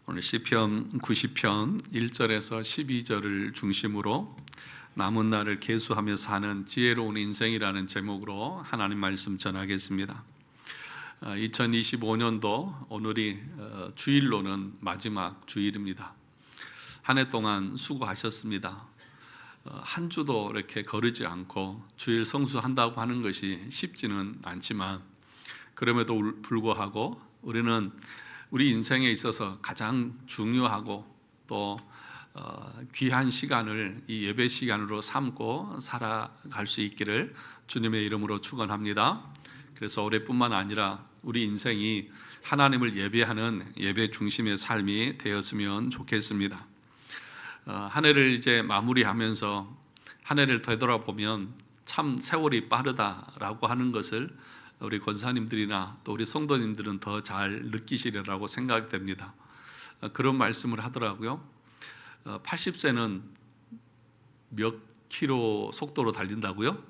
오늘 시편 90편 1절에서 12절을 중심으로 남은 날을 계수하며 사는 지혜로운 인생이라는 제목으로 하나님 말씀 전하겠습니다. 2025년도 오늘이 주일로는 마지막 주일입니다. 한 해 동안 수고하셨습니다. 한 주도 이렇게 거르지 않고 주일 성수한다고 하는 것이 쉽지는 않지만 그럼에도 불구하고 우리는 우리 인생에 있어서 가장 중요하고 또 귀한 시간을 이 예배 시간으로 삼고 살아갈 수 있기를 주님의 이름으로 축원합니다. 그래서 올해뿐만 아니라 우리 인생이 하나님을 예배하는 예배 중심의 삶이 되었으면 좋겠습니다. 한 해를 이제 마무리하면서 한 해를 되돌아보면 참 세월이 빠르다라고 하는 것을 우리 권사님들이나 또 우리 성도님들은 더 잘 느끼시리라고 생각됩니다. 그런 말씀을 하더라고요. 80세는 몇 킬로 속도로 달린다고요?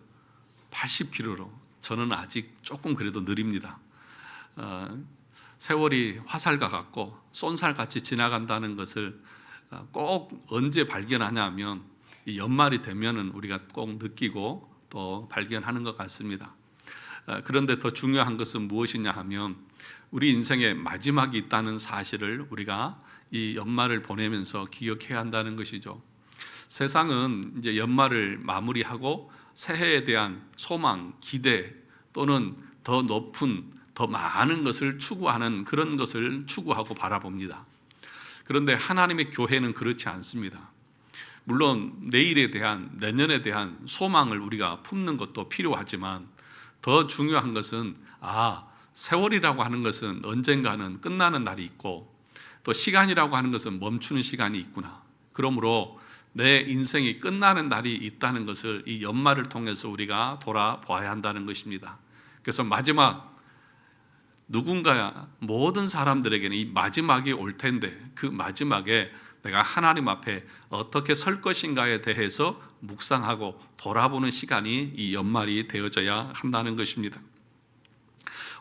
80킬로로. 저는 아직 조금 그래도 느립니다. 세월이 화살과 같고 쏜살같이 지나간다는 것을 꼭 언제 발견하냐 하면 이 연말이 되면은 우리가 꼭 느끼고 또 발견하는 것 같습니다. 그런데 더 중요한 것은 무엇이냐 하면 우리 인생의 마지막이 있다는 사실을 우리가 이 연말을 보내면서 기억해야 한다는 것이죠. 세상은 이제 연말을 마무리하고 새해에 대한 소망, 기대 또는 더 높은, 더 많은 것을 추구하는 그런 것을 추구하고 바라봅니다. 그런데 하나님의 교회는 그렇지 않습니다. 물론 내일에 대한, 내년에 대한 소망을 우리가 품는 것도 필요하지만 더 중요한 것은 세월이라고 하는 것은 언젠가는 끝나는 날이 있고 또 시간이라고 하는 것은 멈추는 시간이 있구나. 그러므로 내 인생이 끝나는 날이 있다는 것을 이 연말을 통해서 우리가 돌아봐야 한다는 것입니다. 그래서 마지막 누군가 모든 사람들에게는 이 마지막이 올 텐데 그 마지막에 내가 하나님 앞에 어떻게 설 것인가에 대해서 묵상하고 돌아보는 시간이 이 연말이 되어져야 한다는 것입니다.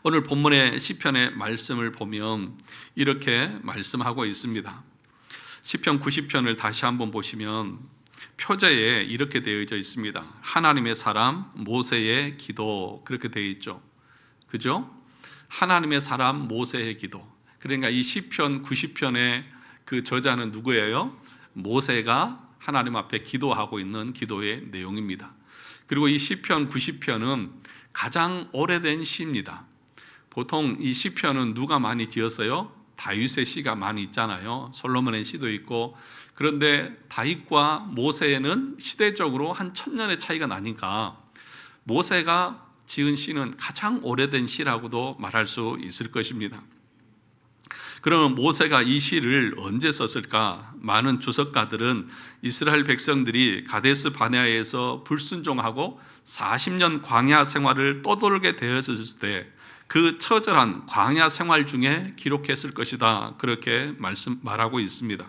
오늘 본문의 시편의 말씀을 보면 이렇게 말씀하고 있습니다. 시편 90편을 다시 한번 보시면 표제에 이렇게 되어져 있습니다. 하나님의 사람 모세의 기도, 그렇게 되어 있죠. 그죠? 하나님의 사람 모세의 기도. 그러니까 이 시편 90편의 그 저자는 누구예요? 모세가 하나님 앞에 기도하고 있는 기도의 내용입니다. 그리고 이 시편 90편은 가장 오래된 시입니다. 보통 이 시편은 누가 많이 지었어요? 다윗의 시가 많이 있잖아요. 솔로몬의 시도 있고. 그런데 다윗과 모세는 시대적으로 한 1000년의 차이가 나니까 모세가 지은 시는 가장 오래된 시라고도 말할 수 있을 것입니다. 그러면 모세가 이 시를 언제 썼을까? 많은 주석가들은 이스라엘 백성들이 가데스 바네아에서 불순종하고 40년 광야 생활을 떠돌게 되었을 때 그 처절한 광야 생활 중에 기록했을 것이다. 그렇게 말하고 있습니다.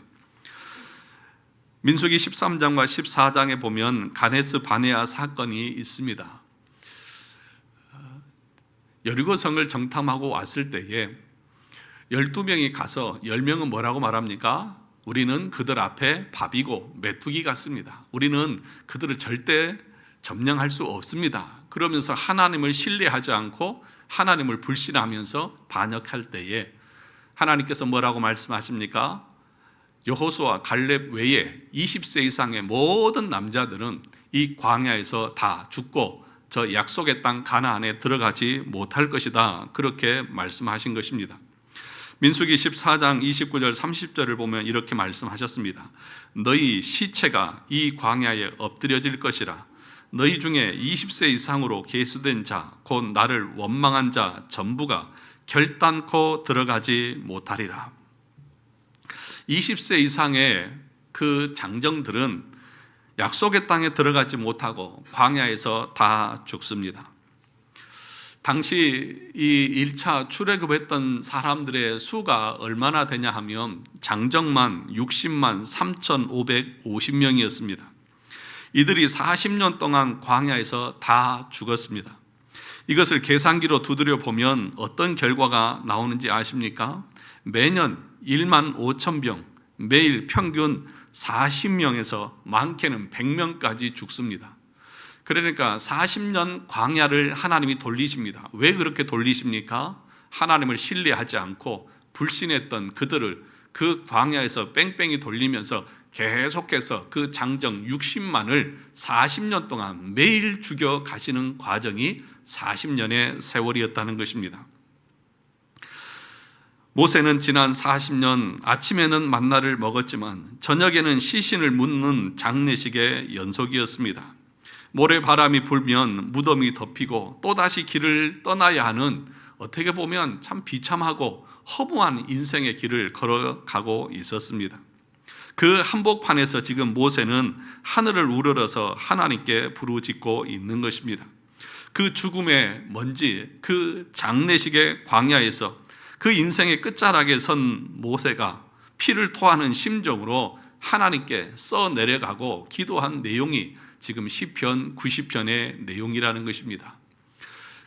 민수기 13장과 14장에 보면 가데스 바네아 사건이 있습니다. 여리고성을 정탐하고 왔을 때에 12명이 가서 10명은 뭐라고 말합니까? 우리는 그들 앞에 밥이고 메뚜기 같습니다. 우리는 그들을 절대 점령할 수 없습니다. 그러면서 하나님을 신뢰하지 않고 하나님을 불신하면서 반역할 때에 하나님께서 뭐라고 말씀하십니까? 여호수아 갈렙 외에 20세 이상의 모든 남자들은 이 광야에서 다 죽고 저 약속의 땅 가나안에 들어가지 못할 것이다. 그렇게 말씀하신 것입니다. 민수기 14장 29절 30절을 보면 이렇게 말씀하셨습니다. 너희 시체가 이 광야에 엎드려질 것이라. 너희 중에 20세 이상으로 계수된 자, 곧 나를 원망한 자 전부가 결단코 들어가지 못하리라. 20세 이상의 그 장정들은 약속의 땅에 들어가지 못하고 광야에서 다 죽습니다. 당시 이 1차 출애굽했던 사람들의 수가 얼마나 되냐 하면 장정만 60만 3,550명이었습니다. 이들이 40년 동안 광야에서 다 죽었습니다. 이것을 계산기로 두드려 보면 어떤 결과가 나오는지 아십니까? 매년 1만 5천 병, 매일 평균 40명에서 많게는 100명까지 죽습니다. 그러니까 40년 광야를 하나님이 돌리십니다. 왜 그렇게 돌리십니까? 하나님을 신뢰하지 않고 불신했던 그들을 그 광야에서 뺑뺑이 돌리면서 계속해서 그 장정 60만을 40년 동안 매일 죽여 가시는 과정이 40년의 세월이었다는 것입니다. 모세는 지난 40년 아침에는 만나를 먹었지만 저녁에는 시신을 묻는 장례식의 연속이었습니다. 모래바람이 불면 무덤이 덮이고 또다시 길을 떠나야 하는, 어떻게 보면 참 비참하고 허무한 인생의 길을 걸어가고 있었습니다. 그 한복판에서 지금 모세는 하늘을 우러러서 하나님께 부르짖고 있는 것입니다. 그 죽음의 먼지, 그 장례식의 광야에서 그 인생의 끝자락에 선 모세가 피를 토하는 심정으로 하나님께 써내려가고 기도한 내용이 지금 시편 90편의 내용이라는 것입니다.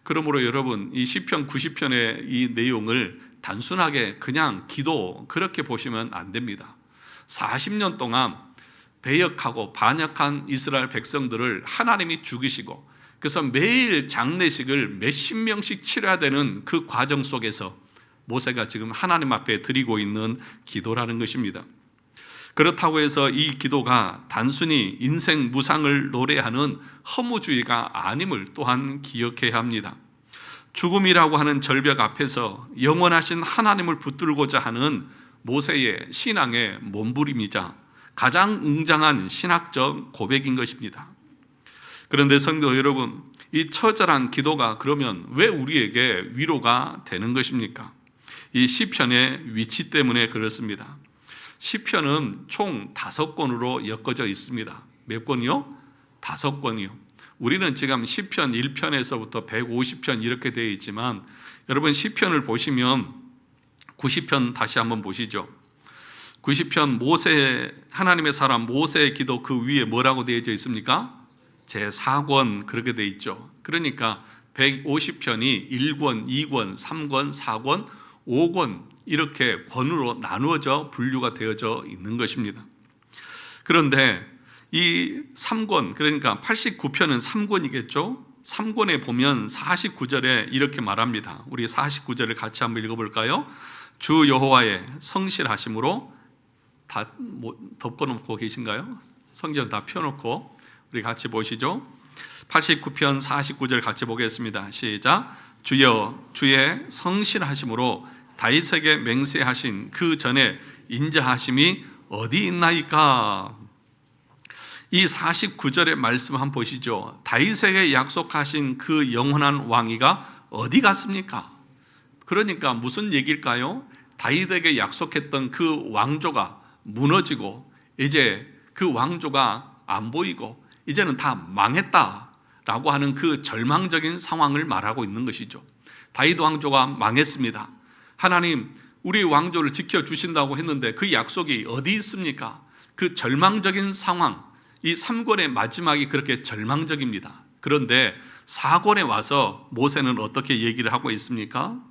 그러므로 여러분, 이 시편 90편의 이 내용을 단순하게 그냥 기도 그렇게 보시면 안 됩니다. 40년 동안 배역하고 반역한 이스라엘 백성들을 하나님이 죽이시고, 그래서 매일 장례식을 몇십 명씩 치러야 되는 그 과정 속에서 모세가 지금 하나님 앞에 드리고 있는 기도라는 것입니다. 그렇다고 해서 이 기도가 단순히 인생 무상을 노래하는 허무주의가 아님을 또한 기억해야 합니다. 죽음이라고 하는 절벽 앞에서 영원하신 하나님을 붙들고자 하는 모세의 신앙의 몸부림이자 가장 웅장한 신학적 고백인 것입니다. 그런데 성도 여러분, 이 처절한 기도가 그러면 왜 우리에게 위로가 되는 것입니까? 이 시편의 위치 때문에 그렇습니다. 시편은 총 5권으로 엮어져 있습니다. 몇 권이요? 5권이요. 우리는 지금 시편 1편에서부터 150편 이렇게 되어 있지만, 여러분 시편을 보시면 90편 다시 한번 보시죠. 90편 모세, 하나님의 사람 모세의 기도, 그 위에 뭐라고 되어져 있습니까? 제4권 그렇게 되어 있죠. 그러니까 150편이 1권, 2권, 3권, 4권, 5권 이렇게 권으로 나누어져 분류가 되어져 있는 것입니다. 그런데 이 3권, 그러니까 89편은 3권이겠죠. 3권에 보면 49절에 이렇게 말합니다. 우리 49절을 같이 한번 읽어볼까요? 주 여호와의 성실하심으로, 다 덮어놓고 계신가요? 성경 다 펴놓고 우리 같이 보시죠. 89편 49절 같이 보겠습니다. 시작. 주여 주의 성실하심으로 다윗에게 맹세하신 그 전에 인자하심이 어디 있나이까? 이 49절의 말씀 한번 보시죠. 다윗에게 약속하신 그 영원한 왕위가 어디 갔습니까? 그러니까 무슨 얘기일까요? 다윗에게 약속했던 그 왕조가 무너지고 이제 그 왕조가 안 보이고 이제는 다 망했다라고 하는 그 절망적인 상황을 말하고 있는 것이죠. 다윗 왕조가 망했습니다. 하나님, 우리 왕조를 지켜주신다고 했는데 그 약속이 어디 있습니까? 그 절망적인 상황, 이 3권의 마지막이 그렇게 절망적입니다. 그런데 4권에 와서 모세는 어떻게 얘기를 하고 있습니까?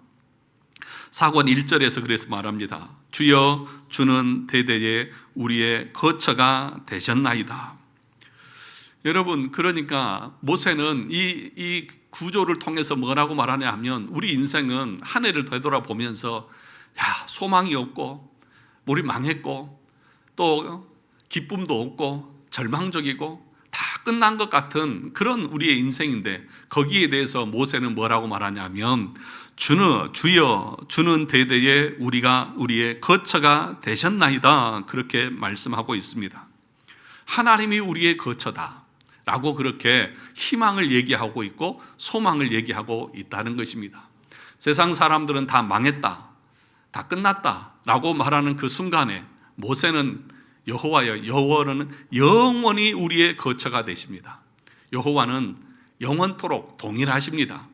4권 1절에서 그래서 말합니다. 주여 주는 대대에 우리의 거처가 되셨나이다. 여러분, 그러니까 모세는 이 구조를 통해서 뭐라고 말하냐 하면, 우리 인생은 한 해를 되돌아보면서 소망이 없고 우리 망했고 또 기쁨도 없고 절망적이고 다 끝난 것 같은 그런 우리의 인생인데, 거기에 대해서 모세는 뭐라고 말하냐면 주여 주는 대대에 우리의 거처가 되셨나이다, 그렇게 말씀하고 있습니다. 하나님이 우리의 거처다 라고 그렇게 희망을 얘기하고 있고 소망을 얘기하고 있다는 것입니다. 세상 사람들은 다 망했다, 다 끝났다 라고 말하는 그 순간에 모세는 여호와여, 여호와는 영원히 우리의 거처가 되십니다. 여호와는 영원토록 동일하십니다.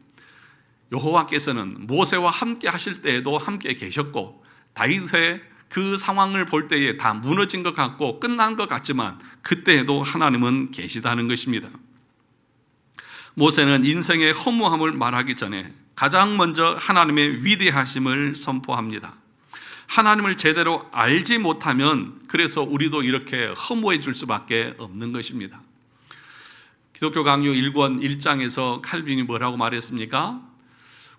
여호와께서는 모세와 함께 하실 때에도 함께 계셨고, 다윗의 그 상황을 볼 때에 다 무너진 것 같고 끝난 것 같지만 그때에도 하나님은 계시다는 것입니다. 모세는 인생의 허무함을 말하기 전에 가장 먼저 하나님의 위대하심을 선포합니다. 하나님을 제대로 알지 못하면 그래서 우리도 이렇게 허무해질 수밖에 없는 것입니다. 기독교 강요 1권 1장에서 칼빈이 뭐라고 말했습니까?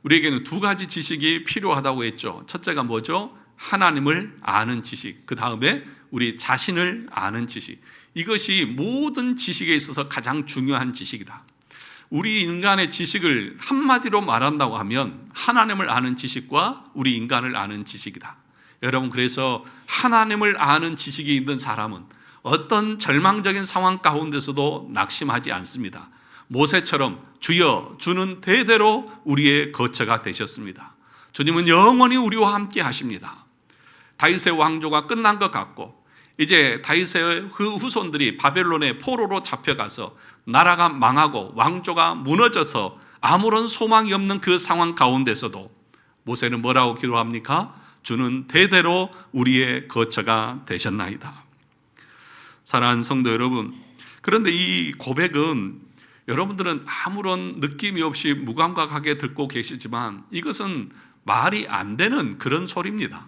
우리에게는 두 가지 지식이 필요하다고 했죠. 첫째가 뭐죠? 하나님을 아는 지식. 그 다음에 우리 자신을 아는 지식. 이것이 모든 지식에 있어서 가장 중요한 지식이다. 우리 인간의 지식을 한마디로 말한다고 하면 하나님을 아는 지식과 우리 인간을 아는 지식이다. 여러분, 그래서 하나님을 아는 지식이 있는 사람은 어떤 절망적인 상황 가운데서도 낙심하지 않습니다. 모세처럼 주여, 주는 대대로 우리의 거처가 되셨습니다. 주님은 영원히 우리와 함께 하십니다. 다윗의 왕조가 끝난 것 같고 이제 다윗의 그 후손들이 바벨론의 포로로 잡혀가서 나라가 망하고 왕조가 무너져서 아무런 소망이 없는 그 상황 가운데서도 모세는 뭐라고 기도합니까? 주는 대대로 우리의 거처가 되셨나이다. 사랑하는 성도 여러분, 그런데 이 고백은 여러분들은 아무런 느낌이 없이 무감각하게 듣고 계시지만 이것은 말이 안 되는 그런 소리입니다.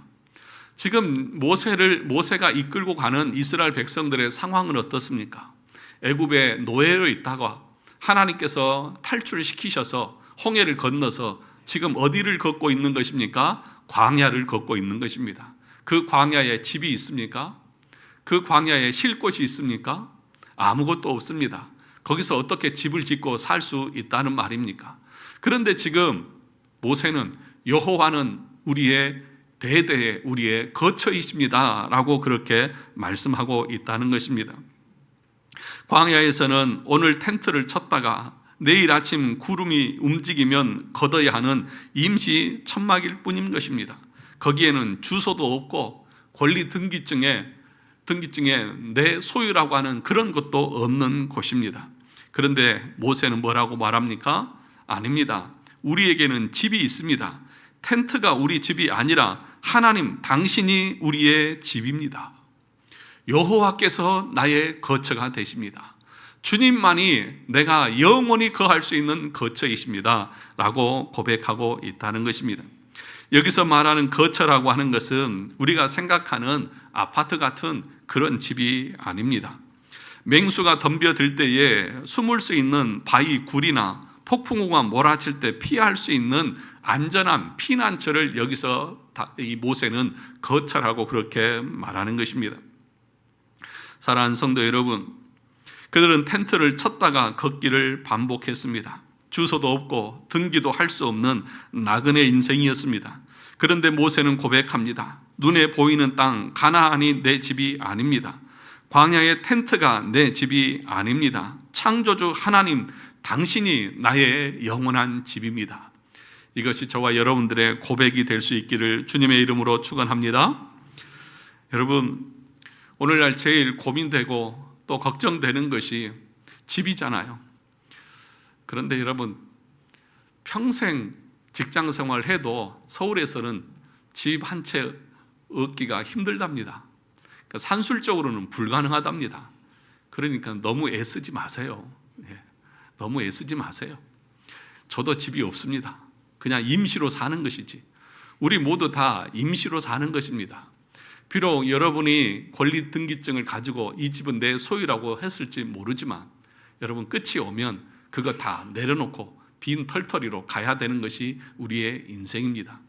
지금 모세가 이끌고 가는 이스라엘 백성들의 상황은 어떻습니까? 애굽에 노예로 있다가 하나님께서 탈출시키셔서 홍해를 건너서 지금 어디를 걷고 있는 것입니까? 광야를 걷고 있는 것입니다. 그 광야에 집이 있습니까? 그 광야에 쉴 곳이 있습니까? 아무것도 없습니다. 거기서 어떻게 집을 짓고 살 수 있다는 말입니까? 그런데 지금 모세는 여호와는 우리의 대대의 우리의 거처이십니다 라고 그렇게 말씀하고 있다는 것입니다. 광야에서는 오늘 텐트를 쳤다가 내일 아침 구름이 움직이면 걷어야 하는 임시 천막일 뿐인 것입니다. 거기에는 주소도 없고 권리 등기증에 내 소유라고 하는 그런 것도 없는 곳입니다. 그런데 모세는 뭐라고 말합니까? 아닙니다. 우리에게는 집이 있습니다. 텐트가 우리 집이 아니라 하나님 당신이 우리의 집입니다. 여호와께서 나의 거처가 되십니다. 주님만이 내가 영원히 거할 수 있는 거처이십니다 라고 고백하고 있다는 것입니다. 여기서 말하는 거처라고 하는 것은 우리가 생각하는 아파트 같은 그런 집이 아닙니다. 맹수가 덤벼들 때에 숨을 수 있는 바위 굴이나 폭풍우가 몰아칠 때 피할 수 있는 안전한 피난처를 여기서 이 모세는 거처라고 그렇게 말하는 것입니다. 사랑하는 성도 여러분, 그들은 텐트를 쳤다가 걷기를 반복했습니다. 주소도 없고 등기도 할 수 없는 나그네 인생이었습니다. 그런데 모세는 고백합니다. 눈에 보이는 땅 가나안이 내 집이 아닙니다. 광야의 텐트가 내 집이 아닙니다. 창조주 하나님 당신이 나의 영원한 집입니다. 이것이 저와 여러분들의 고백이 될 수 있기를 주님의 이름으로 축원합니다. 여러분, 오늘날 제일 고민되고 또 걱정되는 것이 집이잖아요. 그런데 여러분, 평생 직장 생활해도 서울에서는 집 한 채 얻기가 힘들답니다. 그러니까 산술적으로는 불가능하답니다. 그러니까 너무 애쓰지 마세요. 너무 애쓰지 마세요. 저도 집이 없습니다. 그냥 임시로 사는 것이지. 우리 모두 다 임시로 사는 것입니다. 비록 여러분이 권리등기증을 가지고 이 집은 내 소유라고 했을지 모르지만 여러분, 끝이 오면 그거 다 내려놓고 빈 털터리로 가야 되는 것이 우리의 인생입니다.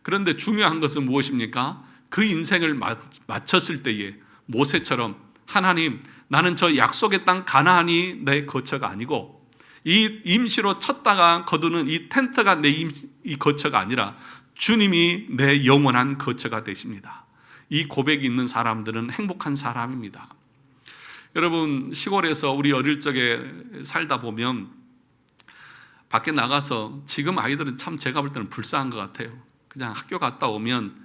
그런데 중요한 것은 무엇입니까? 그 인생을 마쳤을 때에 모세처럼 하나님, 나는 저 약속의 땅 가나안이 내 거처가 아니고 이 임시로 쳤다가 거두는 이 텐트가 내 이 거처가 아니라 주님이 내 영원한 거처가 되십니다. 이 고백이 있는 사람들은 행복한 사람입니다. 여러분, 시골에서 우리 어릴 적에 살다 보면 밖에 나가서, 지금 아이들은 참 제가 볼 때는 불쌍한 것 같아요. 그냥 학교 갔다 오면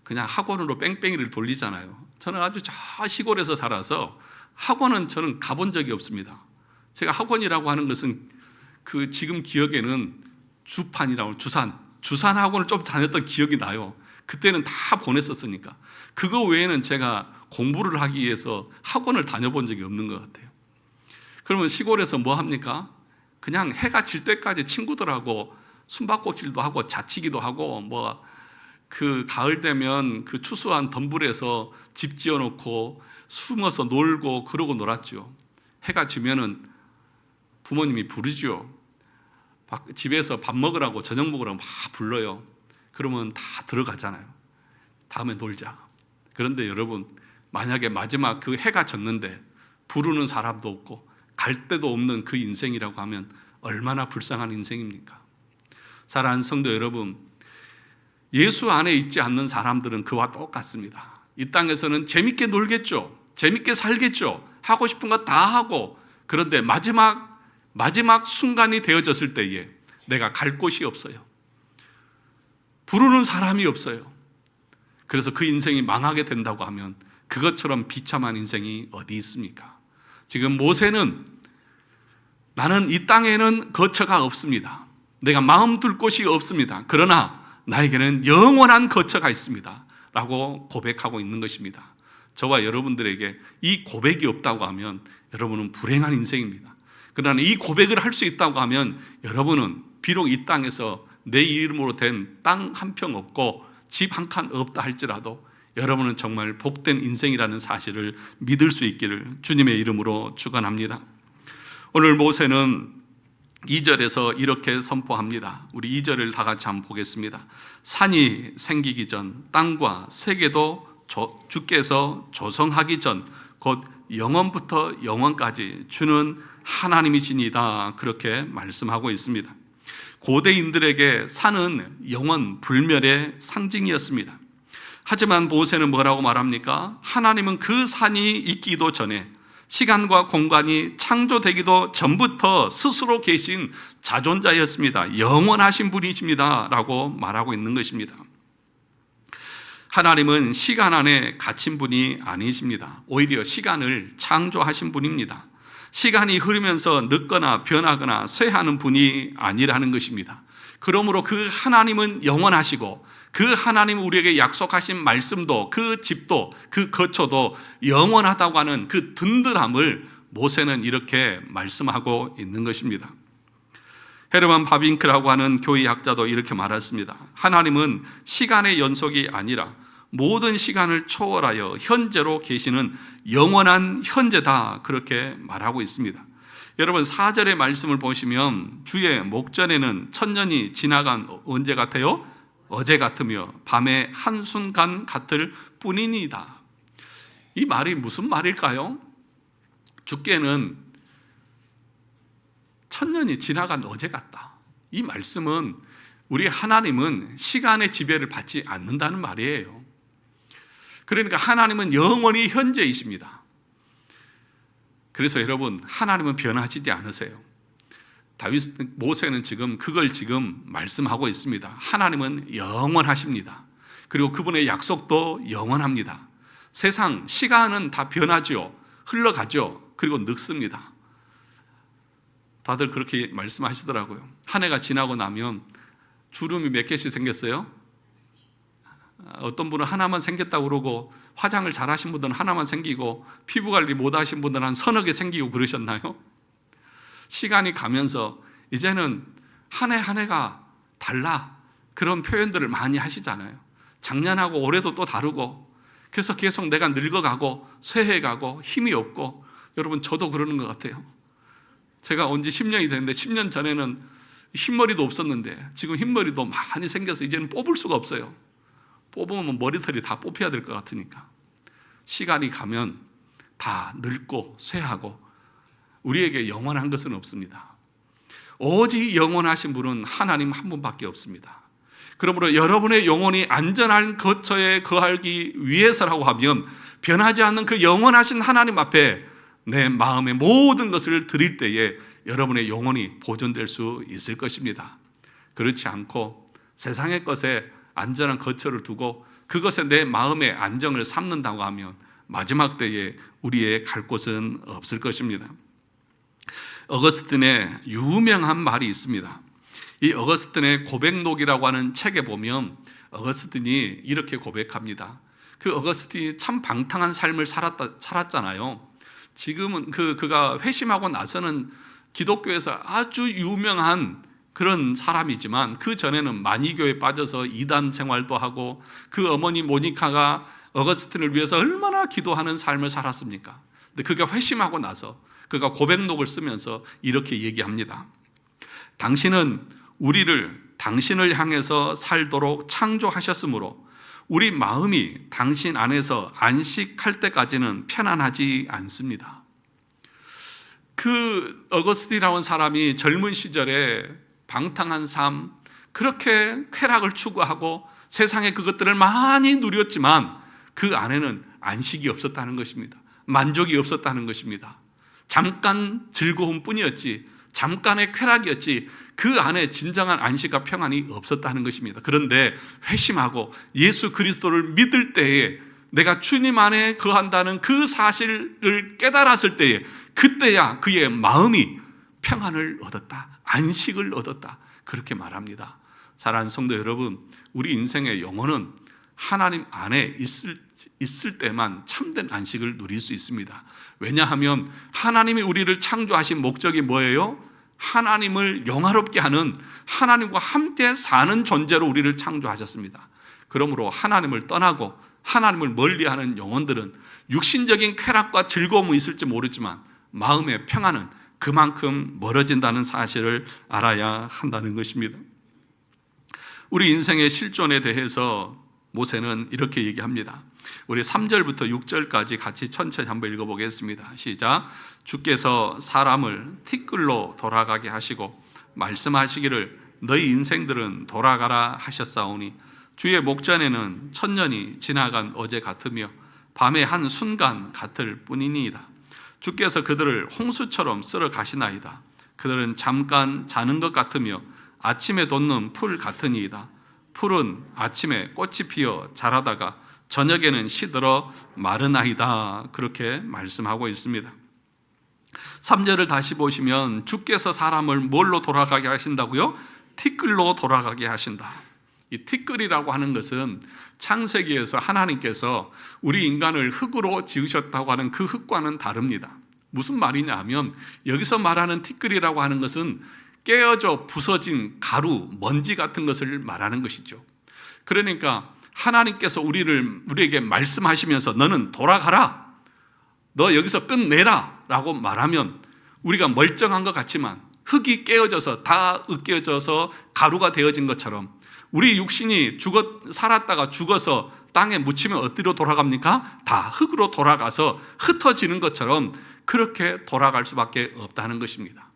그냥 학원으로 뺑뺑이를 돌리잖아요. 저는 아주 저 시골에서 살아서 학원은 저는 가본 적이 없습니다. 제가 학원이라고 하는 것은 그 지금 기억에는 주판이라고 주산 학원을 좀 다녔던 기억이 나요. 그때는 다 보냈었으니까. 그거 외에는 제가 공부를 하기 위해서 학원을 다녀본 적이 없는 것 같아요. 그러면 시골에서 뭐 합니까? 그냥 해가 질 때까지 친구들하고 숨바꼭질도 하고 자치기도 하고 뭐 그 가을 되면 그 추수한 덤불에서 집 지어놓고 숨어서 놀고 그러고 놀았죠. 해가 지면은 부모님이 부르죠. 집에서 밥 먹으라고 저녁 먹으라고 막 불러요. 그러면 다 들어가잖아요. 다음에 놀자. 그런데 여러분, 만약에 마지막 그 해가 졌는데 부르는 사람도 없고 갈 데도 없는 그 인생이라고 하면 얼마나 불쌍한 인생입니까? 사랑하는 성도 여러분, 예수 안에 있지 않는 사람들은 그와 똑같습니다. 이 땅에서는 재밌게 놀겠죠. 재밌게 살겠죠. 하고 싶은 거 다 하고, 그런데 마지막 순간이 되어졌을 때에 내가 갈 곳이 없어요. 부르는 사람이 없어요. 그래서 그 인생이 망하게 된다고 하면 그것처럼 비참한 인생이 어디 있습니까? 지금 모세는 나는 이 땅에는 거처가 없습니다. 내가 마음 둘 곳이 없습니다. 그러나 나에게는 영원한 거처가 있습니다. 라고 고백하고 있는 것입니다. 저와 여러분들에게 이 고백이 없다고 하면 여러분은 불행한 인생입니다. 그러나 이 고백을 할 수 있다고 하면 여러분은 비록 이 땅에서 내 이름으로 된 땅 한 평 없고 집 한 칸 없다 할지라도 여러분은 정말 복된 인생이라는 사실을 믿을 수 있기를 주님의 이름으로 축원합니다. 오늘 모세는 2절에서 이렇게 선포합니다. 우리 2절을 다 같이 한번 보겠습니다. 산이 생기기 전 땅과 세계도 주께서 조성하기 전 곧 영원부터 영원까지 주는 하나님이시니다. 그렇게 말씀하고 있습니다. 고대인들에게 산은 영원 불멸의 상징이었습니다. 하지만 모세는 뭐라고 말합니까? 하나님은 그 산이 있기도 전에 시간과 공간이 창조되기도 전부터 스스로 계신 자존자였습니다. 영원하신 분이십니다. 라고 말하고 있는 것입니다. 하나님은 시간 안에 갇힌 분이 아니십니다. 오히려 시간을 창조하신 분입니다. 시간이 흐르면서 늦거나 변하거나 쇠하는 분이 아니라는 것입니다. 그러므로 그 하나님은 영원하시고 그 하나님 우리에게 약속하신 말씀도 그 집도 그 거처도 영원하다고 하는 그 든든함을 모세는 이렇게 말씀하고 있는 것입니다. 헤르만 바빙크라고 하는 교회학자도 이렇게 말했습니다. 하나님은 시간의 연속이 아니라 모든 시간을 초월하여 현재로 계시는 영원한 현재다. 그렇게 말하고 있습니다. 여러분 4절의 말씀을 보시면 주의 목전에는 천년이 지나간 언제 같아요? 어제 같으며 밤의 한순간 같을 뿐이니이다. 이 말이 무슨 말일까요? 주께는 천년이 지나간 어제 같다. 이 말씀은 우리 하나님은 시간의 지배를 받지 않는다는 말이에요. 그러니까 하나님은 영원히 현재이십니다. 그래서 여러분, 하나님은 변하지 않으세요. 모세는 그걸 지금 말씀하고 있습니다. 하나님은 영원하십니다. 그리고 그분의 약속도 영원합니다. 세상, 시간은 다 변하죠. 흘러가죠. 그리고 늙습니다. 다들 그렇게 말씀하시더라고요. 한 해가 지나고 나면 주름이 몇 개씩 생겼어요? 어떤 분은 하나만 생겼다고 그러고 화장을 잘 하신 분들은 하나만 생기고 피부 관리 못 하신 분들은 한 서너 개 생기고 그러셨나요? 시간이 가면서 이제는 한 해 한 해가 달라 그런 표현들을 많이 하시잖아요. 작년하고 올해도 또 다르고 그래서 계속 내가 늙어가고 쇠해가고 힘이 없고 여러분 저도 그러는 것 같아요. 제가 온 지 10년이 됐는데 10년 전에는 흰머리도 없었는데 지금 흰머리도 많이 생겨서 이제는 뽑을 수가 없어요. 뽑으면 머리털이 다 뽑혀야 될 것 같으니까. 시간이 가면 다 늙고 쇠하고 우리에게 영원한 것은 없습니다. 오직 영원하신 분은 하나님 한 분밖에 없습니다. 그러므로 여러분의 영혼이 안전한 거처에 거하기 위해서라고 하면 변하지 않는 그 영원하신 하나님 앞에 내 마음의 모든 것을 드릴 때에 여러분의 영혼이 보존될 수 있을 것입니다. 그렇지 않고 세상의 것에 안전한 거처를 두고 그것에 내 마음의 안정을 삼는다고 하면 마지막 때에 우리의 갈 곳은 없을 것입니다. 어거스틴의 유명한 말이 있습니다. 이 어거스틴의 고백록이라고 하는 책에 보면 어거스틴이 이렇게 고백합니다. 그 어거스틴이 참 방탕한 삶을 살았잖아요. 지금은 그가 회심하고 나서는 기독교에서 아주 유명한 그런 사람이지만 그 전에는 마니교에 빠져서 이단 생활도 하고 그 어머니 모니카가 어거스틴을 위해서 얼마나 기도하는 삶을 살았습니까? 근데 그가 회심하고 나서 그가 고백록을 쓰면서 이렇게 얘기합니다. 당신은 우리를 당신을 향해서 살도록 창조하셨으므로 우리 마음이 당신 안에서 안식할 때까지는 편안하지 않습니다. 그 어거스틴이라는 사람이 젊은 시절에 방탕한 삶, 그렇게 쾌락을 추구하고 세상의 그것들을 많이 누렸지만 그 안에는 안식이 없었다는 것입니다. 만족이 없었다는 것입니다. 잠깐 즐거움뿐이었지, 잠깐의 쾌락이었지 그 안에 진정한 안식과 평안이 없었다는 것입니다. 그런데 회심하고 예수 그리스도를 믿을 때에 내가 주님 안에 거한다는 그 사실을 깨달았을 때에 그때야 그의 마음이 평안을 얻었다, 안식을 얻었다, 그렇게 말합니다. 사랑하는 성도 여러분, 우리 인생의 영혼은 하나님 안에 있을 때만 참된 안식을 누릴 수 있습니다. 왜냐하면 하나님이 우리를 창조하신 목적이 뭐예요? 하나님을 영화롭게 하는, 하나님과 함께 사는 존재로 우리를 창조하셨습니다. 그러므로 하나님을 떠나고 하나님을 멀리하는 영혼들은 육신적인 쾌락과 즐거움은 있을지 모르지만 마음의 평안은 그만큼 멀어진다는 사실을 알아야 한다는 것입니다. 우리 인생의 실존에 대해서 모세는 이렇게 얘기합니다. 우리 3절부터 6절까지 같이 천천히 한번 읽어보겠습니다. 시작. 주께서 사람을 티끌로 돌아가게 하시고 말씀하시기를 너희 인생들은 돌아가라 하셨사오니 주의 목전에는 천년이 지나간 어제 같으며 밤의 한 순간 같을 뿐이니이다. 주께서 그들을 홍수처럼 쓸어 가시나이다. 그들은 잠깐 자는 것 같으며 아침에 돋는 풀 같으니이다. 풀은 아침에 꽃이 피어 자라다가 저녁에는 시들어 마르나이다. 그렇게 말씀하고 있습니다. 3절을 다시 보시면 주께서 사람을 뭘로 돌아가게 하신다고요? 티끌로 돌아가게 하신다. 이 티끌이라고 하는 것은 창세기에서 하나님께서 우리 인간을 흙으로 지으셨다고 하는 그 흙과는 다릅니다. 무슨 말이냐 하면 여기서 말하는 티끌이라고 하는 것은 깨어져 부서진 가루, 먼지 같은 것을 말하는 것이죠. 그러니까 하나님께서 우리에게 말씀하시면서 너는 돌아가라, 너 여기서 끝내라 라고 말하면 우리가 멀쩡한 것 같지만 흙이 깨어져서 다 으깨어져서 가루가 되어진 것처럼 우리 육신이 살았다가 죽어서 땅에 묻히면 어디로 돌아갑니까? 다 흙으로 돌아가서 흩어지는 것처럼 그렇게 돌아갈 수밖에 없다는 것입니다.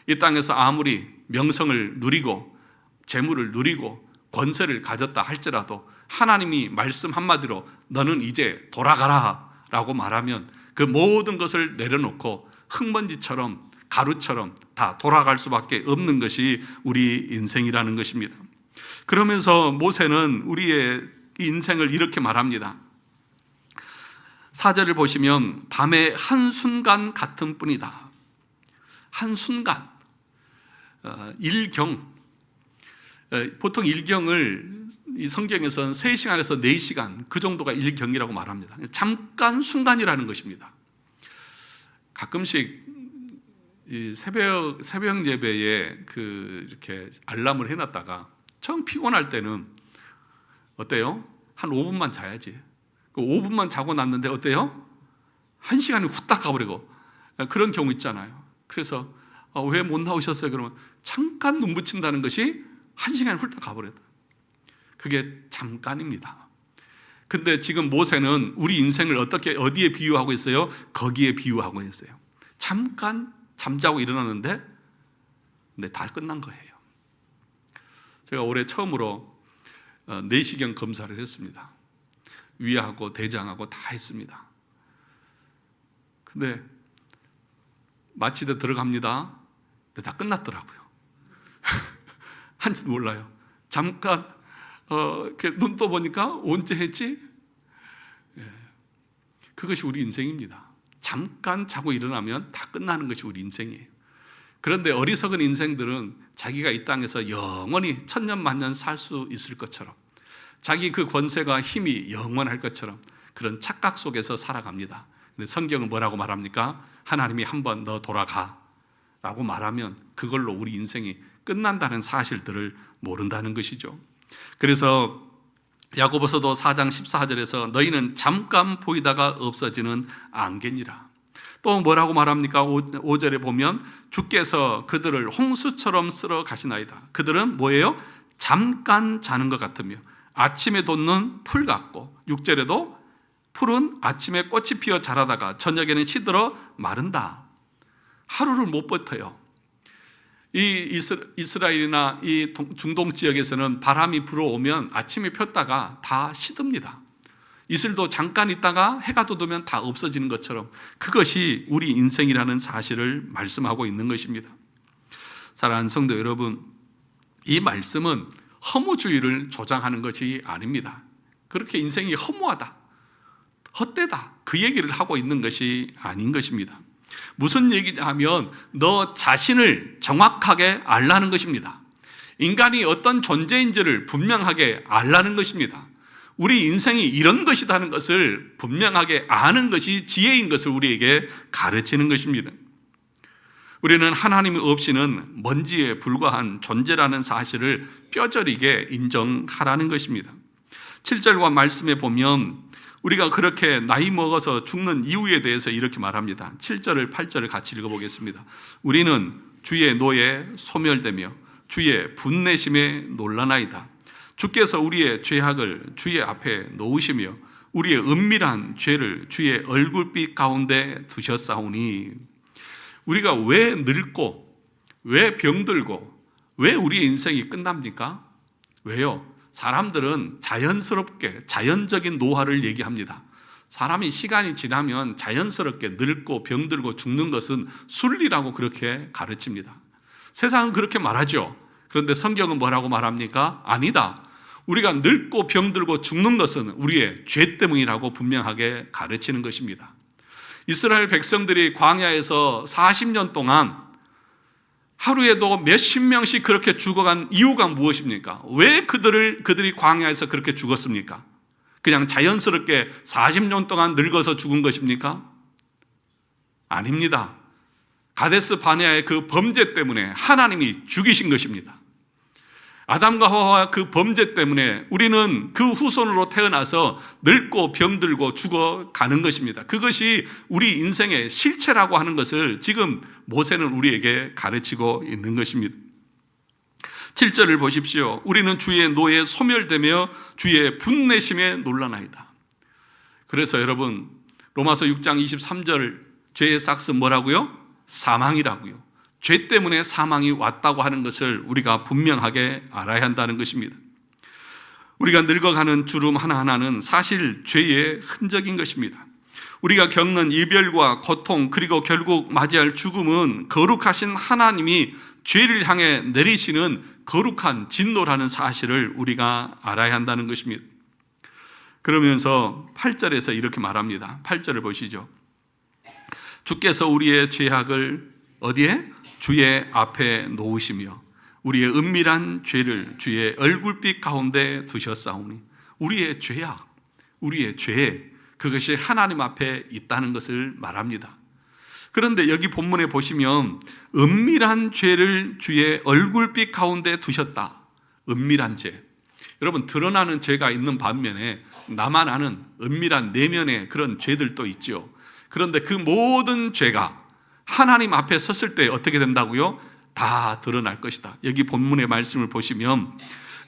이 땅에서 아무리 명성을 누리고 재물을 누리고 권세를 가졌다 할지라도 하나님이 말씀 한마디로 너는 이제 돌아가라 라고 말하면 그 모든 것을 내려놓고 흙먼지처럼 가루처럼 다 돌아갈 수밖에 없는 것이 우리 인생이라는 것입니다. 그러면서 모세는 우리의 인생을 이렇게 말합니다. 4절을 보시면 밤의 한순간 같은 뿐이다. 한순간, 일경, 보통 일경을 이 성경에서는 3시간에서 4시간 그 정도가 일경이라고 말합니다. 잠깐 순간이라는 것입니다. 가끔씩 이 새벽 예배에 이렇게 알람을 해놨다가 처음 피곤할 때는 어때요? 한 5분만 자야지. 5분만 자고 났는데 어때요? 1시간이 후딱 가버리고 그런 경우 있잖아요. 그래서 왜 못 나오셨어요? 그러면 잠깐 눈 붙인다는 것이 1시간이 훌쩍 가버렸다. 그게 잠깐입니다. 근데 지금 모세는 우리 인생을 어디에 비유하고 있어요? 거기에 비유하고 있어요. 잠깐 잠자고 일어났는데 근데 다 끝난 거예요. 제가 올해 처음으로 내시경 검사를 했습니다. 위하고 대장하고 다 했습니다. 근데 마취대 들어갑니다. 근데 다 끝났더라고요. 한지도 몰라요. 잠깐 이렇게 눈 떠보니까 언제 했지? 그것이 우리 인생입니다. 잠깐 자고 일어나면 다 끝나는 것이 우리 인생이에요. 그런데 어리석은 인생들은 자기가 이 땅에서 영원히 천년만년 살 수 있을 것처럼 자기 그 권세가 힘이 영원할 것처럼 그런 착각 속에서 살아갑니다. 근데 성경은 뭐라고 말합니까? 하나님이 한번 너 돌아가 라고 말하면 그걸로 우리 인생이 끝난다는 사실들을 모른다는 것이죠. 그래서 야고보서도 4장 14절에서 너희는 잠깐 보이다가 없어지는 안개니라. 또 뭐라고 말합니까? 5절에 보면 주께서 그들을 홍수처럼 쓸어 가시나이다. 그들은 뭐예요? 잠깐 자는 것 같으며 아침에 돋는 풀 같고, 6절에도 풀은 아침에 꽃이 피어 자라다가 저녁에는 시들어 마른다. 하루를 못 버텨요. 이 이스라엘이나 이 중동 지역에서는 바람이 불어오면 아침에 폈다가 다 시듭니다. 이슬도 잠깐 있다가 해가 돋으면 다 없어지는 것처럼 그것이 우리 인생이라는 사실을 말씀하고 있는 것입니다. 사랑하는 성도 여러분, 이 말씀은 허무주의를 조장하는 것이 아닙니다. 그렇게 인생이 허무하다, 헛되다, 그 얘기를 하고 있는 것이 아닌 것입니다. 무슨 얘기냐 하면 너 자신을 정확하게 알라는 것입니다. 인간이 어떤 존재인지를 분명하게 알라는 것입니다. 우리 인생이 이런 것이라는 것을 분명하게 아는 것이 지혜인 것을 우리에게 가르치는 것입니다. 우리는 하나님 없이는 먼지에 불과한 존재라는 사실을 뼈저리게 인정하라는 것입니다. 7절과 말씀에 보면 우리가 그렇게 나이 먹어서 죽는 이유에 대해서 이렇게 말합니다. 7절을 8절을 같이 읽어보겠습니다. 우리는 주의 노에 소멸되며 주의 분내심에 놀라나이다. 주께서 우리의 죄악을 주의 앞에 놓으시며 우리의 은밀한 죄를 주의 얼굴빛 가운데 두셨사오니. 우리가 왜 늙고 왜 병들고 왜 우리의 인생이 끝납니까? 왜요? 사람들은 자연스럽게 자연적인 노화를 얘기합니다. 사람이 시간이 지나면 자연스럽게 늙고 병들고 죽는 것은 순리라고 그렇게 가르칩니다. 세상은 그렇게 말하죠. 그런데 성경은 뭐라고 말합니까? 아니다. 우리가 늙고 병들고 죽는 것은 우리의 죄 때문이라고 분명하게 가르치는 것입니다. 이스라엘 백성들이 광야에서 40년 동안 하루에도 몇십 명씩 그렇게 죽어간 이유가 무엇입니까? 왜 그들이 광야에서 그렇게 죽었습니까? 그냥 자연스럽게 40년 동안 늙어서 죽은 것입니까? 아닙니다. 가데스 바네아의 그 범죄 때문에 하나님이 죽이신 것입니다. 아담과 하와의 그 범죄 때문에 우리는 그 후손으로 태어나서 늙고 병들고 죽어가는 것입니다. 그것이 우리 인생의 실체라고 하는 것을 지금 모세는 우리에게 가르치고 있는 것입니다. 7절을 보십시오. 우리는 주의 노에 소멸되며 주의 분내심에 놀라나이다. 그래서 여러분, 로마서 6장 23절 죄의 삭스 뭐라고요? 사망이라고요. 죄 때문에 사망이 왔다고 하는 것을 우리가 분명하게 알아야 한다는 것입니다. 우리가 늙어가는 주름 하나하나는 사실 죄의 흔적인 것입니다. 우리가 겪는 이별과 고통, 그리고 결국 맞이할 죽음은 거룩하신 하나님이 죄를 향해 내리시는 거룩한 진노라는 사실을 우리가 알아야 한다는 것입니다. 그러면서 8절에서 이렇게 말합니다. 8절을 보시죠. 주께서 우리의 죄악을 어디에? 주의 앞에 놓으시며 우리의 은밀한 죄를 주의 얼굴빛 가운데 두셨사오니. 우리의 죄악, 우리의 죄, 그것이 하나님 앞에 있다는 것을 말합니다. 그런데 여기 본문에 보시면 은밀한 죄를 주의 얼굴빛 가운데 두셨다. 은밀한 죄. 여러분, 드러나는 죄가 있는 반면에 나만 아는 은밀한 내면의 그런 죄들도 있죠. 그런데 그 모든 죄가 하나님 앞에 섰을 때 어떻게 된다고요? 다 드러날 것이다. 여기 본문의 말씀을 보시면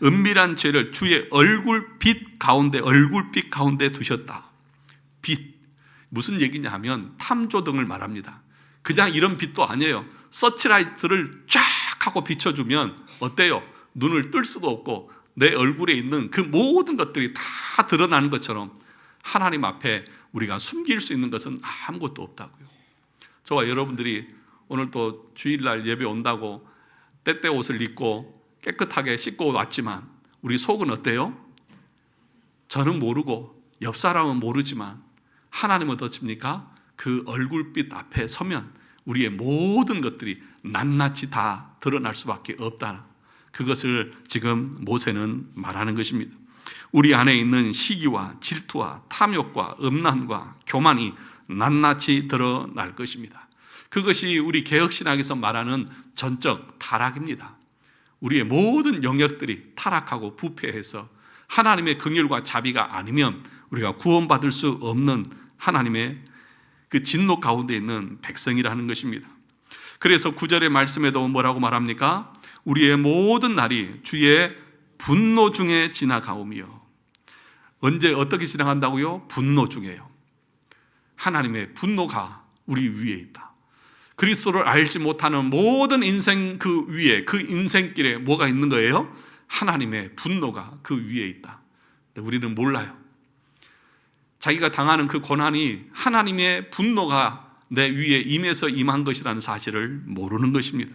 은밀한 죄를 주의 얼굴빛 가운데 두셨다. 빛, 무슨 얘기냐 하면 탐조등을 말합니다. 그냥 이런 빛도 아니에요. 서치라이트를 쫙 하고 비춰주면 어때요? 눈을 뜰 수도 없고 내 얼굴에 있는 그 모든 것들이 다 드러나는 것처럼 하나님 앞에 우리가 숨길 수 있는 것은 아무것도 없다고요. 저와 여러분들이 오늘 또 주일날 예배 온다고 때때 옷을 입고 깨끗하게 씻고 왔지만 우리 속은 어때요? 저는 모르고 옆 사람은 모르지만 하나님은 어떻습니까? 그 얼굴빛 앞에 서면 우리의 모든 것들이 낱낱이 다 드러날 수밖에 없다. 그것을 지금 모세는 말하는 것입니다. 우리 안에 있는 시기와 질투와 탐욕과 음란과 교만이 낱낱이 드러날 것입니다. 그것이 우리 개혁신학에서 말하는 전적 타락입니다. 우리의 모든 영역들이 타락하고 부패해서 하나님의 긍휼과 자비가 아니면 우리가 구원받을 수 없는 하나님의 그 진노 가운데 있는 백성이라는 것입니다. 그래서 9절의 말씀에도 뭐라고 말합니까? 우리의 모든 날이 주의 분노 중에 지나가오며. 언제 어떻게 지나간다고요? 분노 중에요. 하나님의 분노가 우리 위에 있다. 그리스도를 알지 못하는 모든 인생 그 위에, 그 인생길에 뭐가 있는 거예요? 하나님의 분노가 그 위에 있다. 근데 우리는 몰라요. 자기가 당하는 그 고난이 하나님의 분노가 내 위에 임해서 임한 것이라는 사실을 모르는 것입니다.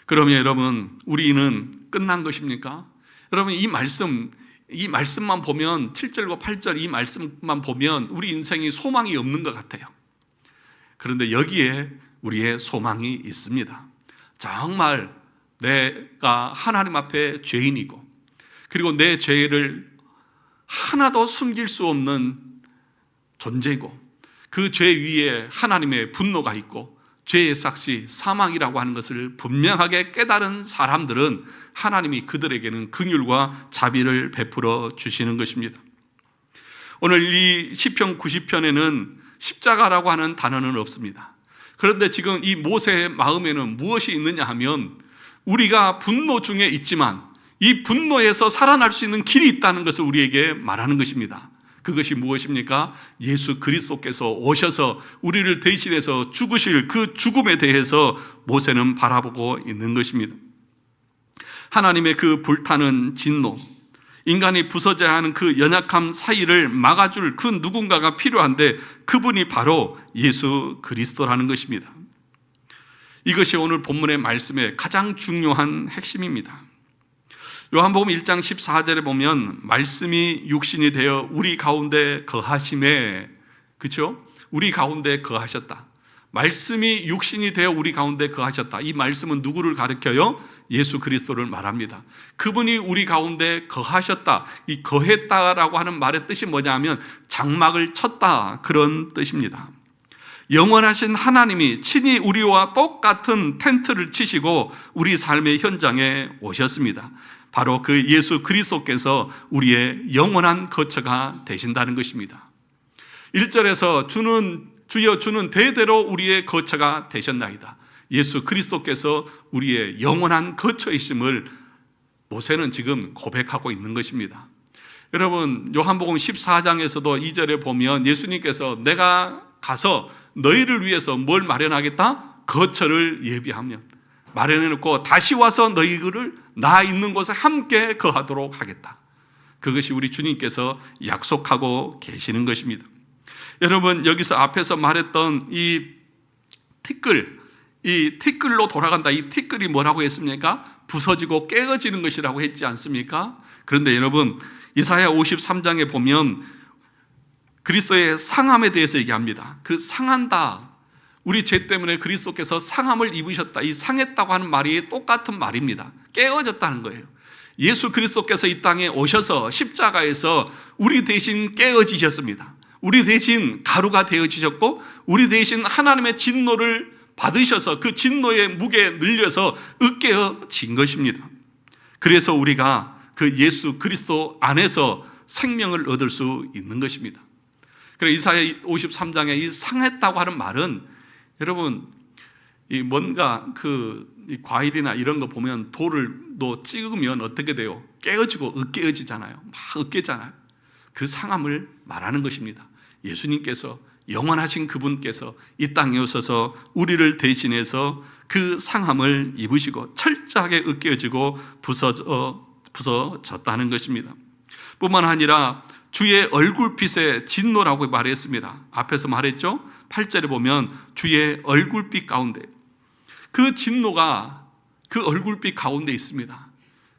그러면 여러분, 우리는 끝난 것입니까? 여러분, 이 말씀만 보면 7절과 8절 이 말씀만 보면 우리 인생이 소망이 없는 것 같아요. 그런데 여기에 우리의 소망이 있습니다. 정말 내가 하나님 앞에 죄인이고, 그리고 내 죄를 하나도 숨길 수 없는 존재고, 그 죄 위에 하나님의 분노가 있고 죄의 삭시 사망이라고 하는 것을 분명하게 깨달은 사람들은 하나님이 그들에게는 긍휼과 자비를 베풀어 주시는 것입니다. 오늘 이 시편 90편에는 십자가라고 하는 단어는 없습니다. 그런데 지금 이 모세의 마음에는 무엇이 있느냐 하면, 우리가 분노 중에 있지만 이 분노에서 살아날 수 있는 길이 있다는 것을 우리에게 말하는 것입니다. 그것이 무엇입니까? 예수 그리스도께서 오셔서 우리를 대신해서 죽으실 그 죽음에 대해서 모세는 바라보고 있는 것입니다. 하나님의 그 불타는 진노, 인간이 부서져야 하는 그 연약함 사이를 막아줄 그 누군가가 필요한데, 그분이 바로 예수 그리스도라는 것입니다. 이것이 오늘 본문의 말씀의 가장 중요한 핵심입니다. 요한복음 1장 14절에 보면 말씀이 육신이 되어 우리 가운데 거하심에, 그렇죠? 우리 가운데 거하셨다. 말씀이 육신이 되어 우리 가운데 거하셨다. 이 말씀은 누구를 가리켜요? 예수 그리스도를 말합니다. 그분이 우리 가운데 거하셨다. 이 거했다라고 하는 말의 뜻이 뭐냐면 장막을 쳤다, 그런 뜻입니다. 영원하신 하나님이 친히 우리와 똑같은 텐트를 치시고 우리 삶의 현장에 오셨습니다. 바로 그 예수 그리스도께서 우리의 영원한 거처가 되신다는 것입니다. 1절에서 주여 주는 대대로 우리의 거처가 되셨나이다. 예수 그리스도께서 우리의 영원한 거처이심을 모세는 지금 고백하고 있는 것입니다. 여러분, 요한복음 14장에서도 2절에 보면 예수님께서 내가 가서 너희를 위해서 뭘 마련하겠다? 거처를 예비하면 마련해놓고 다시 와서 너희를 나 있는 곳에 함께 거하도록 하겠다. 그것이 우리 주님께서 약속하고 계시는 것입니다. 여러분, 여기서 앞에서 말했던 이 티끌로 돌아간다. 이 티끌이 뭐라고 했습니까? 부서지고 깨어지는 것이라고 했지 않습니까? 그런데 여러분, 이사야 53장에 보면 그리스도의 상함에 대해서 얘기합니다. 그 상한다, 우리 죄 때문에 그리스도께서 상함을 입으셨다, 이 상했다고 하는 말이 똑같은 말입니다. 깨어졌다는 거예요. 예수 그리스도께서 이 땅에 오셔서 십자가에서 우리 대신 깨어지셨습니다. 우리 대신 가루가 되어지셨고, 우리 대신 하나님의 진노를 받으셔서 그 진노의 무게에 늘려서 으깨어진 것입니다. 그래서 우리가 그 예수 그리스도 안에서 생명을 얻을 수 있는 것입니다. 그래서 이사야 53장에 이 상했다고 하는 말은, 여러분, 이 뭔가 이 과일이나 이런 거 보면 돌을 찍으면 어떻게 돼요? 깨어지고 으깨어지잖아요. 막 으깨잖아요. 그 상함을 말하는 것입니다. 예수님께서, 영원하신 그분께서 이 땅에 오셔서 우리를 대신해서 그 상함을 입으시고 철저하게 으깨어지고 부서졌다는 것입니다. 뿐만 아니라 주의 얼굴빛의 진노라고 말했습니다. 앞에서 말했죠? 8절에 보면 주의 얼굴빛 가운데, 그 진노가 그 얼굴빛 가운데 있습니다.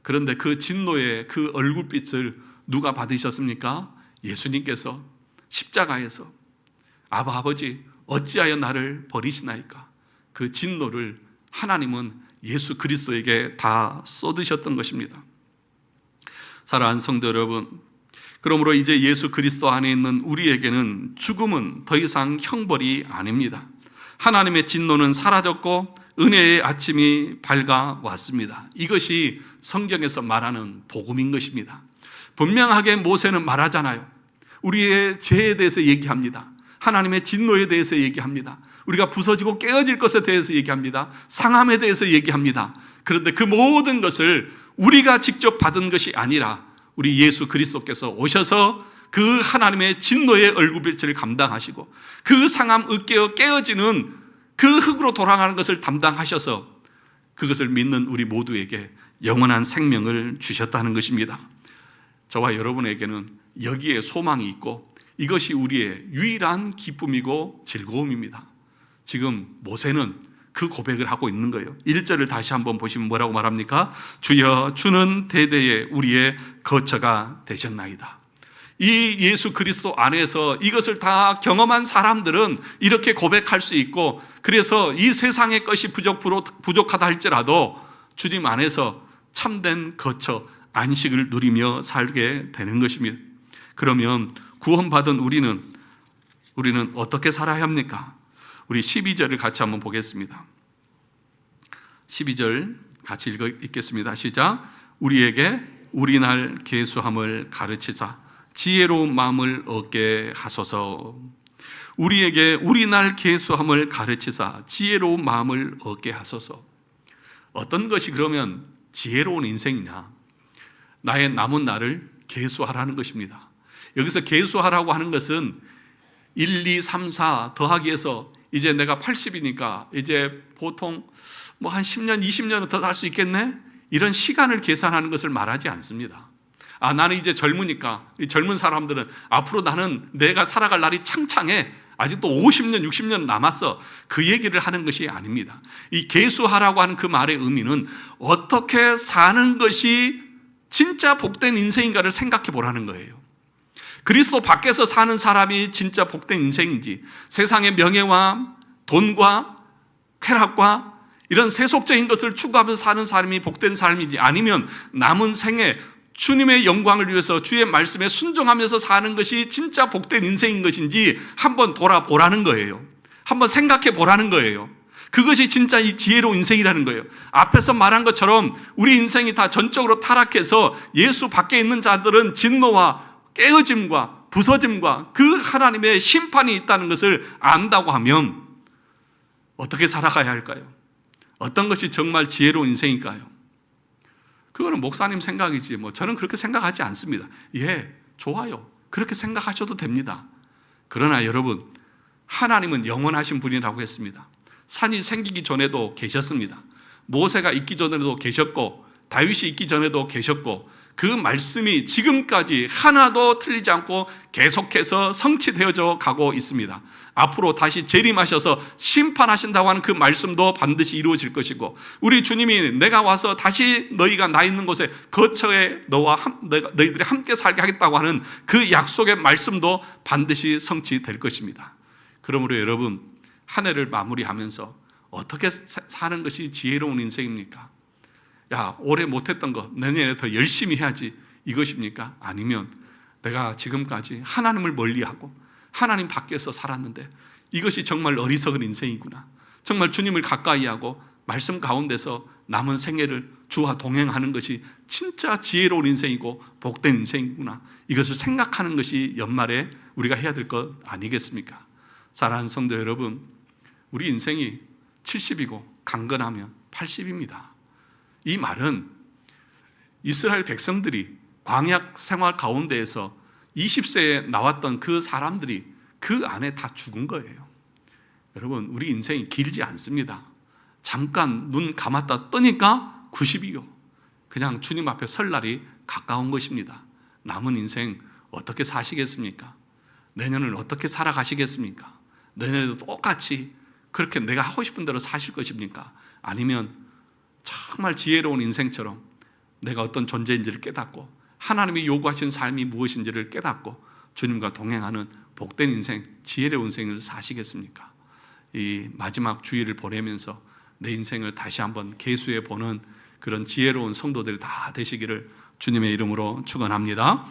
그런데 그 진노의 그 얼굴빛을 누가 받으셨습니까? 예수님께서 십자가에서 아바 아버지 어찌하여 나를 버리시나이까, 그 진노를 하나님은 예수 그리스도에게 다 쏟으셨던 것입니다. 사랑하는 성도 여러분, 그러므로 이제 예수 그리스도 안에 있는 우리에게는 죽음은 더 이상 형벌이 아닙니다. 하나님의 진노는 사라졌고 은혜의 아침이 밝아왔습니다. 이것이 성경에서 말하는 복음인 것입니다. 분명하게 모세는 말하잖아요. 우리의 죄에 대해서 얘기합니다. 하나님의 진노에 대해서 얘기합니다. 우리가 부서지고 깨어질 것에 대해서 얘기합니다. 상함에 대해서 얘기합니다. 그런데 그 모든 것을 우리가 직접 받은 것이 아니라 우리 예수 그리스도께서 오셔서 그 하나님의 진노의 얼굴빛을 감당하시고 그 상함 으깨어 깨어지는 그 흙으로 돌아가는 것을 담당하셔서 그것을 믿는 우리 모두에게 영원한 생명을 주셨다는 것입니다. 저와 여러분에게는 여기에 소망이 있고 이것이 우리의 유일한 기쁨이고 즐거움입니다. 지금 모세는 그 고백을 하고 있는 거예요. 1절을 다시 한번 보시면 뭐라고 말합니까? 주여, 주는 대대에 우리의 거처가 되셨나이다. 이 예수 그리스도 안에서 이것을 다 경험한 사람들은 이렇게 고백할 수 있고, 그래서 이 세상의 것이 부족하다 할지라도 주님 안에서 참된 거처, 안식을 누리며 살게 되는 것입니다. 그러면 구원받은 우리는 어떻게 살아야 합니까? 우리 12절을 같이 한번 보겠습니다. 12절 같이 읽겠습니다. 시작. 우리에게 우리날 계수함을 가르치사 지혜로운 마음을 얻게 하소서. 우리에게 우리날 계수함을 가르치사 지혜로운 마음을 얻게 하소서. 어떤 것이 그러면 지혜로운 인생이냐? 나의 남은 날을 계수하라는 것입니다. 여기서 계수하라고 하는 것은 1, 2, 3, 4 더하기 해서 이제 내가 80이니까 이제 보통 뭐 한 10년, 20년은 더 살 수 있겠네? 이런 시간을 계산하는 것을 말하지 않습니다. 나는 이제 젊으니까, 이 젊은 사람들은 앞으로 나는 내가 살아갈 날이 창창해. 아직도 50년, 60년 남았어. 그 얘기를 하는 것이 아닙니다. 이 계수하라고 하는 그 말의 의미는 어떻게 사는 것이 진짜 복된 인생인가를 생각해 보라는 거예요. 그리스도 밖에서 사는 사람이 진짜 복된 인생인지, 세상의 명예와 돈과 쾌락과 이런 세속적인 것을 추구하면서 사는 사람이 복된 삶인지, 아니면 남은 생에 주님의 영광을 위해서 주의 말씀에 순종하면서 사는 것이 진짜 복된 인생인 것인지 한번 돌아보라는 거예요. 한번 생각해 보라는 거예요. 그것이 진짜 이 지혜로운 인생이라는 거예요. 앞에서 말한 것처럼 우리 인생이 다 전적으로 타락해서 예수 밖에 있는 자들은 진노와 깨어짐과 부서짐과 그 하나님의 심판이 있다는 것을 안다고 하면 어떻게 살아가야 할까요? 어떤 것이 정말 지혜로운 인생일까요? 그거는 목사님 생각이지 뭐 저는 그렇게 생각하지 않습니다. 예, 좋아요. 그렇게 생각하셔도 됩니다. 그러나 여러분, 하나님은 영원하신 분이라고 했습니다. 산이 생기기 전에도 계셨습니다. 모세가 있기 전에도 계셨고 다윗이 있기 전에도 계셨고 그 말씀이 지금까지 하나도 틀리지 않고 계속해서 성취되어져 가고 있습니다. 앞으로 다시 재림하셔서 심판하신다고 하는 그 말씀도 반드시 이루어질 것이고, 우리 주님이 내가 와서 다시 너희가 나 있는 곳에 거처에 너희들이 함께 살게 하겠다고 하는 그 약속의 말씀도 반드시 성취될 것입니다. 그러므로 여러분, 한 해를 마무리하면서 어떻게 사는 것이 지혜로운 인생입니까? 야, 올해 못했던 거 내년에 더 열심히 해야지, 이것입니까? 아니면 내가 지금까지 하나님을 멀리하고 하나님 밖에서 살았는데 이것이 정말 어리석은 인생이구나, 정말 주님을 가까이하고 말씀 가운데서 남은 생애를 주와 동행하는 것이 진짜 지혜로운 인생이고 복된 인생이구나, 이것을 생각하는 것이 연말에 우리가 해야 될 것 아니겠습니까? 사랑하는 성도 여러분, 우리 인생이 70이고 강건하면 80입니다. 이 말은 이스라엘 백성들이 광야 생활 가운데에서 20세에 나왔던 그 사람들이 그 안에 다 죽은 거예요. 여러분, 우리 인생이 길지 않습니다. 잠깐 눈 감았다 뜨니까 90이요. 그냥 주님 앞에 설 날이 가까운 것입니다. 남은 인생 어떻게 사시겠습니까? 내년을 어떻게 살아가시겠습니까? 내년에도 똑같이 그렇게 내가 하고 싶은 대로 사실 것입니까? 아니면 정말 지혜로운 인생처럼 내가 어떤 존재인지를 깨닫고 하나님이 요구하신 삶이 무엇인지를 깨닫고 주님과 동행하는 복된 인생, 지혜로운 인생을 사시겠습니까? 이 마지막 주일을 보내면서 내 인생을 다시 한번 계수해 보는 그런 지혜로운 성도들이 다 되시기를 주님의 이름으로 축원합니다.